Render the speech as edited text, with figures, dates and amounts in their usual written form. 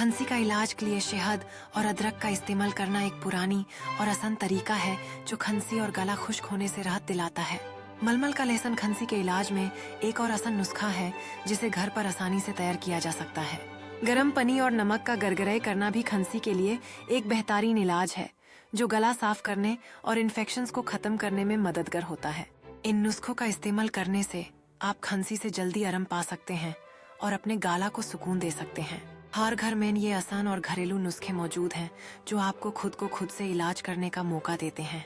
खांसी का इलाज के लिए शहद और अदरक का इस्तेमाल करना एक पुरानी और आसान तरीका है जो खांसी और गला खुश्क होने से राहत दिलाता है। मलमल का लहसुन खांसी के इलाज में एक और आसान नुस्खा है जिसे घर पर आसानी से तैयार किया जा सकता है। गर्म पानी और नमक का गरगराई करना भी खांसी के लिए एक बेहतरीन इलाज है जो गला साफ करने और इन्फेक्शंस को खत्म करने में मददगार होता है। इन नुस्खों का इस्तेमाल करने से आप खांसी से जल्दी आराम पा सकते हैं और अपने गला को सुकून दे सकते हैं। हर घर में ये आसान और घरेलू नुस्खे मौजूद हैं जो आपको खुद को खुद से इलाज करने का मौका देते हैं।